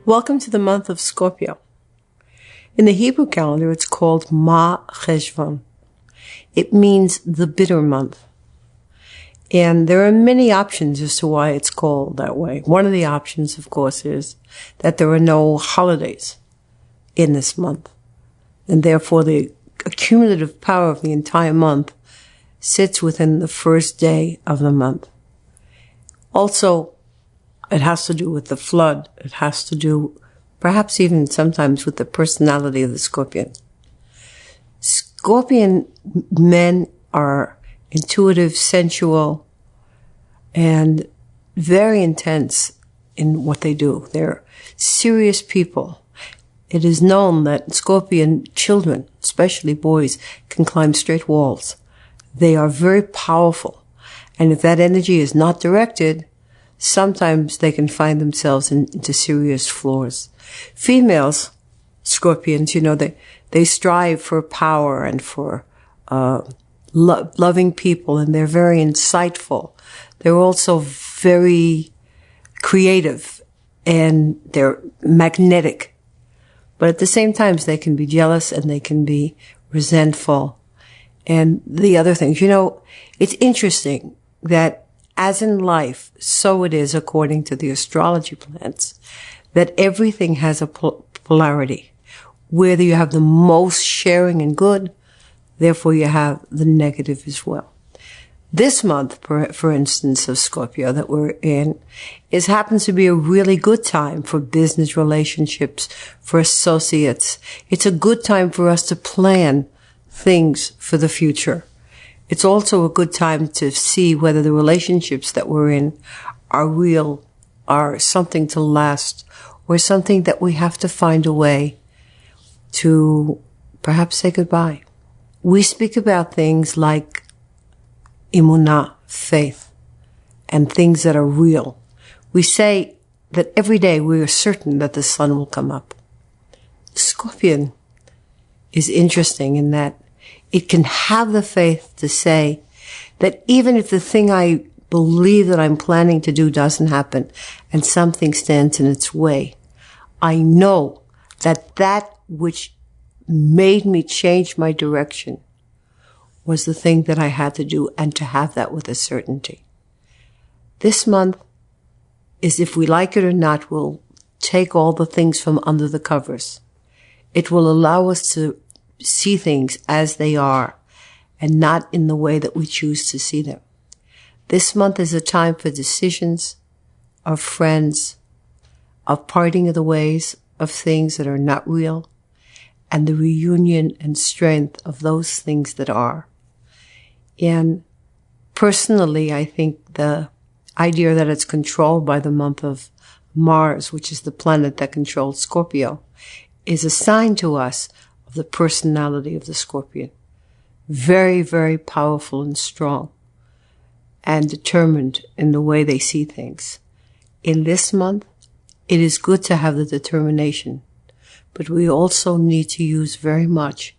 Welcome to the month of Scorpio. In the Hebrew calendar, it's called Ma Cheshvan. It means the bitter month. And there are many options as to why it's called that way. One of the options, of course, is that there are no holidays in this month. And therefore, the accumulative power of the entire month sits within the first day of the month. Also, it has to do with the flood. It has to do, perhaps even sometimes, with the personality of the Scorpion. Scorpion men are intuitive, sensual, and very intense in what they do. They're serious people. It is known that Scorpion children, especially boys, can climb straight walls. They are very powerful. And if that energy is not directed, sometimes they can find themselves into serious flaws. Females, Scorpions, they strive for power and for loving people, and they're very insightful. They're also very creative, and they're magnetic. But at the same time, they can be jealous and they can be resentful. And the other things, it's interesting that as in life, so it is according to the astrology plants, that everything has a polarity. Whether you have the most sharing and good, therefore you have the negative as well. This month, for instance, of Scorpio that we're in, happens to be a really good time for business relationships, for associates. It's a good time for us to plan things for the future. It's also a good time to see whether the relationships that we're in are real, are something to last, or something that we have to find a way to perhaps say goodbye. We speak about things like emunah, faith, and things that are real. We say that every day we are certain that the sun will come up. Scorpion is interesting in that it can have the faith to say that even if the thing I believe that I'm planning to do doesn't happen and something stands in its way, I know that that which made me change my direction was the thing that I had to do, and to have that with a certainty. This month is, if we like it or not, will take all the things from under the covers. It will allow us to see things as they are and not in the way that we choose to see them. This month is a time for decisions, of friends, of parting of the ways of things that are not real, and the reunion and strength of those things that are. And personally, I think the idea that it's controlled by the month of Mars, which is the planet that controls Scorpio, is a sign to us of the personality of the Scorpion. Very, very powerful and strong and determined in the way they see things. In this month, it is good to have the determination, but we also need to use very much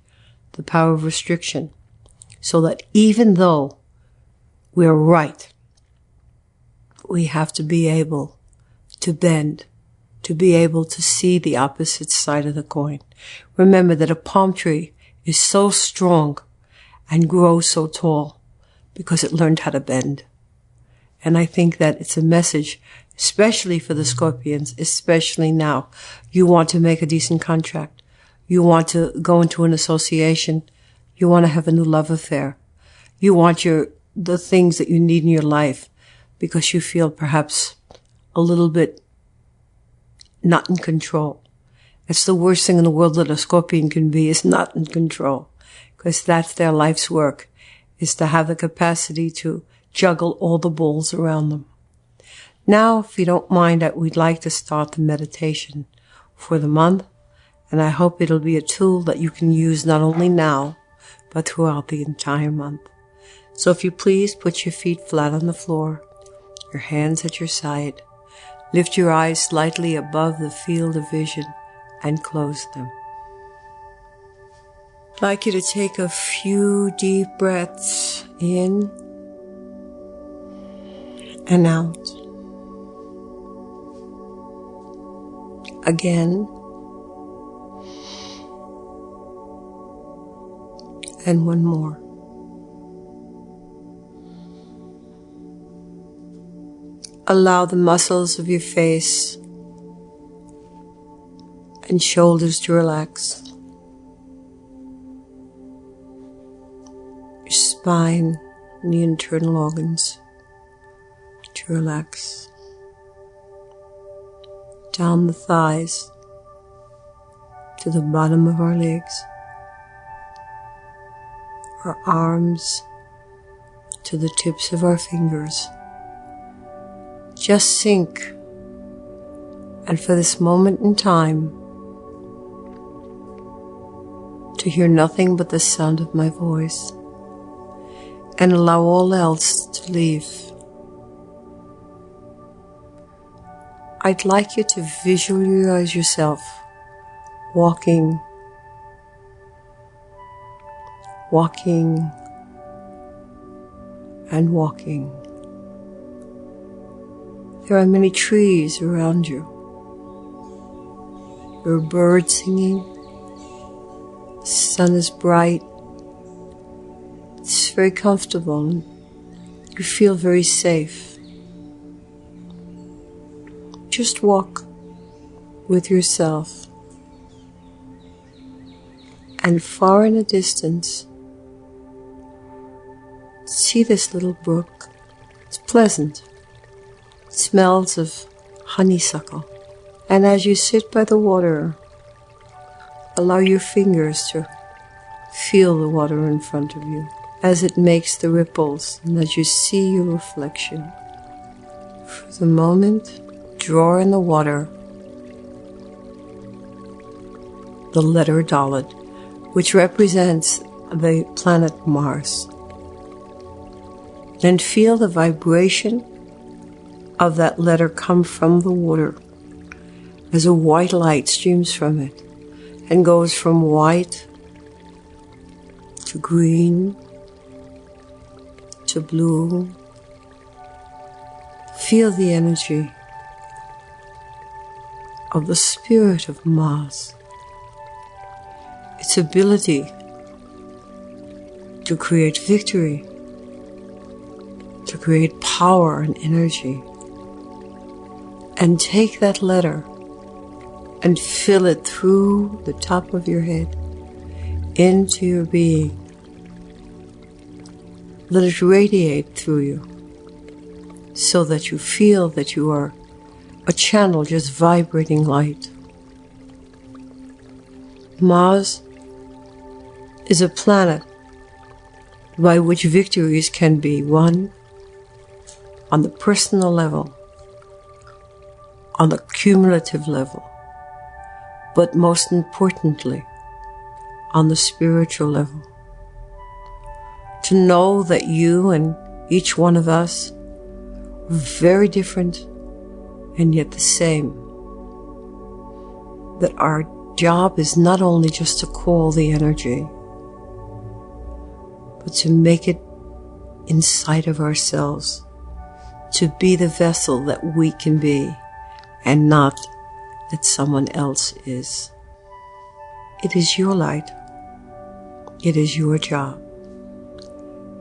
the power of restriction, so that even though we're right, we have to be able to bend, to be able to see the opposite side of the coin. Remember that a palm tree is so strong and grows so tall because it learned how to bend. And I think that it's a message, especially for the Scorpions, especially now. You want to make a decent contract. You want to go into an association. You want to have a new love affair. You want the things that you need in your life because you feel perhaps a little bit not in control. It's the worst thing in the world that a Scorpion can be, is not in control, because that's their life's work, is to have the capacity to juggle all the balls around them. Now, if you don't mind, we'd like to start the meditation for the month, and I hope it'll be a tool that you can use not only now, but throughout the entire month. So if you please, put your feet flat on the floor, your hands at your side, lift your eyes slightly above the field of vision, and close them. I'd like you to take a few deep breaths in and out. Again. And one more. Allow the muscles of your face and shoulders to relax. Your spine and the internal organs to relax. Down the thighs to the bottom of our legs. Our arms to the tips of our fingers. Just sink, and for this moment in time, to hear nothing but the sound of my voice, and allow all else to leave. I'd like you to visualize yourself walking and walking. There are many trees around you. There are birds singing. The sun is bright. It's very comfortable and you feel very safe. Just walk with yourself. And far in the distance, see this little brook. It's pleasant. It smells of honeysuckle. And as you sit by the water, allow your fingers to feel the water in front of you as it makes the ripples and as you see your reflection. For the moment, draw in the water the letter Dalet, which represents the planet Mars. Then feel the vibration of that letter come from the water as a white light streams from it and goes from white to green to blue. Feel the energy of the spirit of Mars, its ability to create victory, to create power and energy. And take that letter and fill it through the top of your head into your being. Let it radiate through you so that you feel that you are a channel just vibrating light. Mars is a planet by which victories can be won on the personal level, on the cumulative level, but most importantly, on the spiritual level. To know that you and each one of us are very different and yet the same. That our job is not only just to call the energy, but to make it inside of ourselves, to be the vessel that we can be, and not that someone else is. It is your light. It is your job.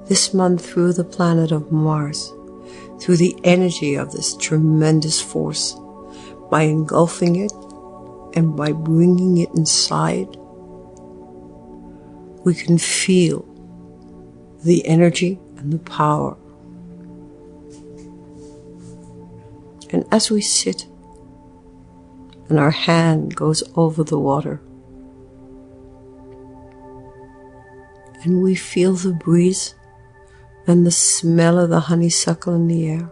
This month, through the planet of Mars, through the energy of this tremendous force, by engulfing it and by bringing it inside, we can feel the energy and the power. And as we sit, and our hand goes over the water, and we feel the breeze and the smell of the honeysuckle in the air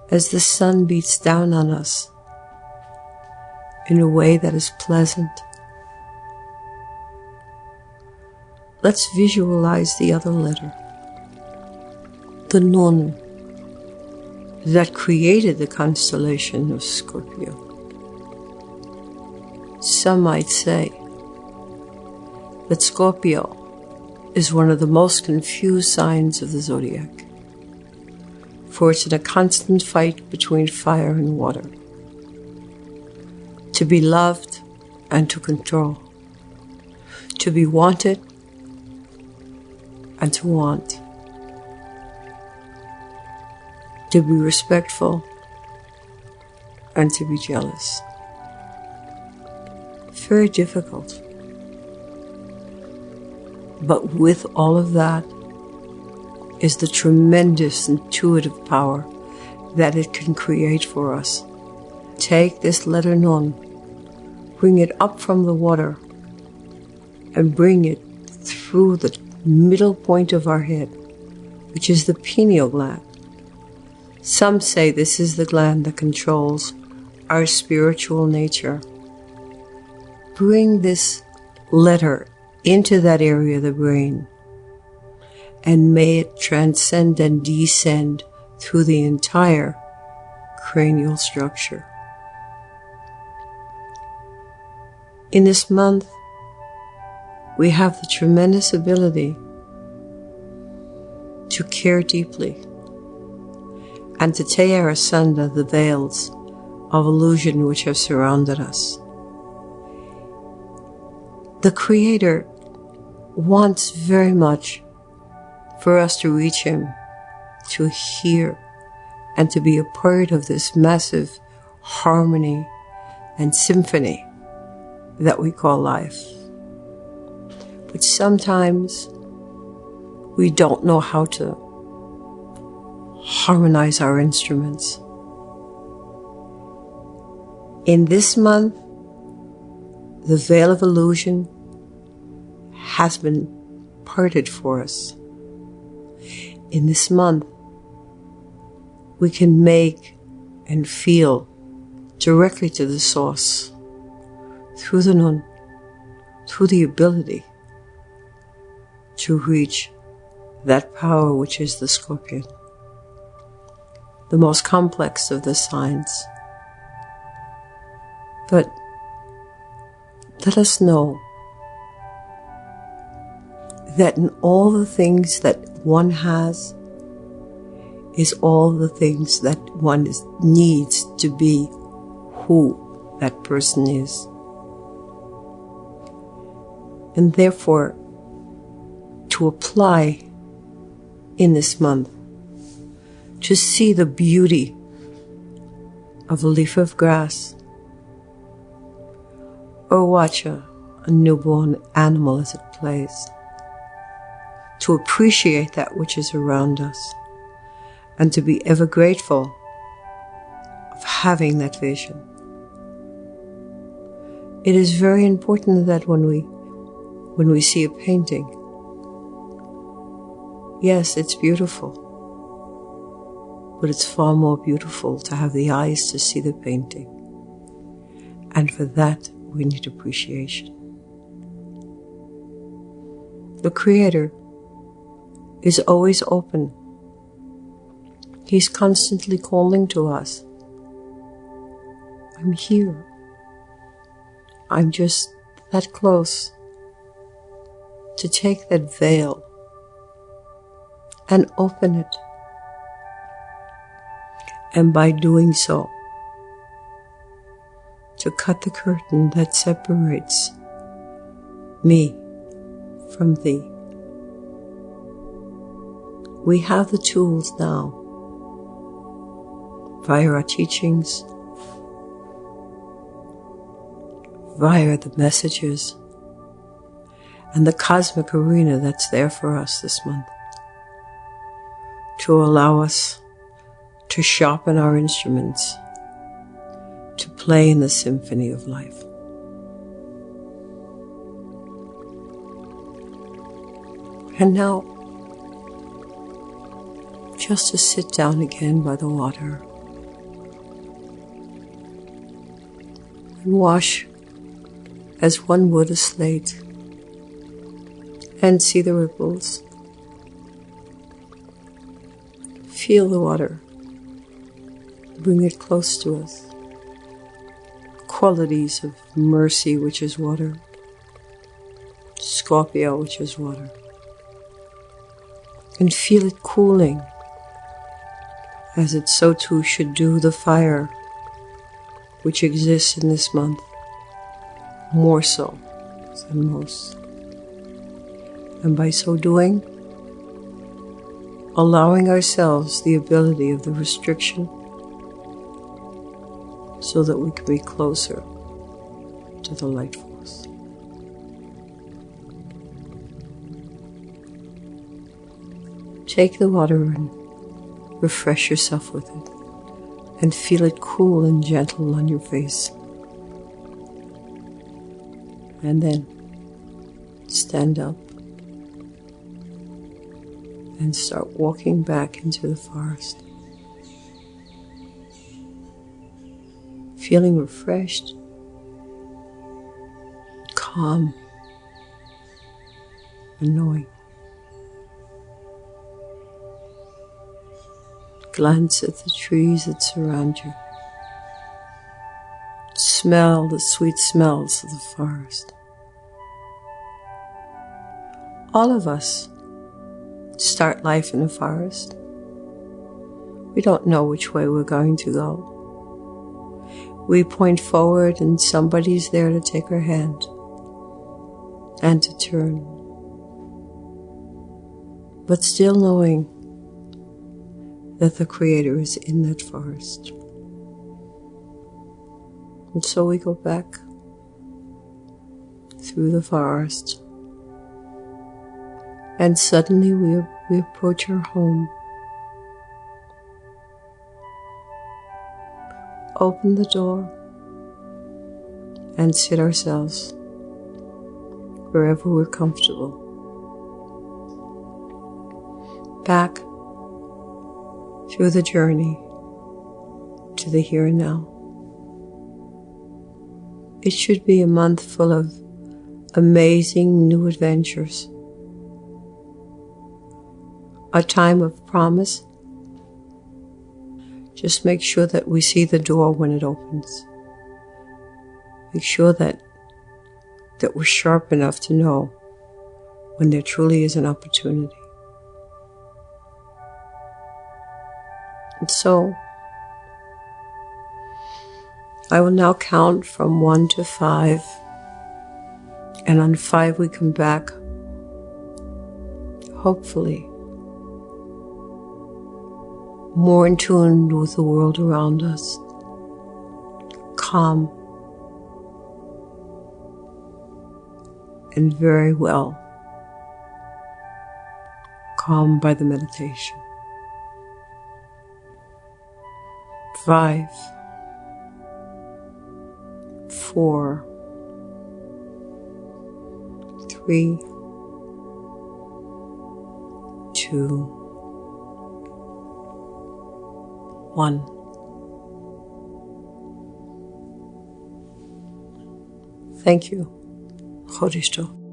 as the sun beats down on us in a way that is pleasant. Let's visualize the other letter, the Nun, that created the constellation of Scorpio. Some might say that Scorpio is one of the most confused signs of the zodiac, for it's in a constant fight between fire and water. to be loved and to control, to be wanted and to want, to be respectful and to be jealous. Very difficult. But with all of that is the tremendous intuitive power that it can create for us. Take this letter Nun, bring it up from the water, and bring it through the middle point of our head, which is the pineal gland. Some say this is the gland that controls our spiritual nature. Bring this letter into that area of the brain, and may it transcend and descend through the entire cranial structure. In this month, we have the tremendous ability to care deeply and to tear asunder the veils of illusion which have surrounded us. The Creator wants very much for us to reach Him, to hear, and to be a part of this massive harmony and symphony that we call life. But sometimes we don't know how to harmonize our instruments. In this month, the veil of illusion has been parted for us. In this month, we can make and feel directly to the source through the Nun, through the ability to reach that power which is the Scorpion, the most complex of the signs. But let us know that in all the things that one has is all the things that one needs to be who that person is. And therefore, to apply in this month, to see the beauty of a leaf of grass, or watch a newborn animal as it plays, to appreciate that which is around us, and to be ever grateful of having that vision. It is very important that when we see a painting, yes, it's beautiful, but it's far more beautiful to have the eyes to see the painting. And for that, we need appreciation. The Creator is always open. He's constantly calling to us. I'm here. I'm just that close to take that veil and open it. And by doing so, to cut the curtain that separates me from thee. We have the tools now, via our teachings, via the messages, and the cosmic arena that's there for us this month, to allow us to sharpen our instruments, to play in the symphony of life. And now, just to sit down again by the water and wash as one would a slate and see the ripples. Feel the water. Bring it close to us. Qualities of mercy, which is water. Scorpio, which is water. And feel it cooling, as it so too should do the fire, which exists in this month. more so than most. And by so doing, allowing ourselves the ability of the restriction so that we can be closer to the light force. Take the water and refresh yourself with it, and feel it cool and gentle on your face. And then stand up and start walking back into the forest, feeling refreshed, calm, and knowing. Glance at the trees that surround you. Smell the sweet smells of the forest. All of us start life in a forest. We don't know which way we're going to go. We point forward and somebody's there to take our hand and to turn. But still knowing that the Creator is in that forest. And so we go back through the forest, and suddenly we approach our home. Open the door and sit ourselves wherever we're comfortable. Back through the journey to the here and now. It should be a month full of amazing new adventures. A time of promise. Just make sure that we see the door when it opens. Make sure that we're sharp enough to know when there truly is an opportunity. And so, I will now count from 1 to 5, and on 5 we come back, hopefully, more in tune with the world around us, calm, and very well calmed by the meditation. 5, 4, 3, 2, 1. Thank you. Chodиш tov.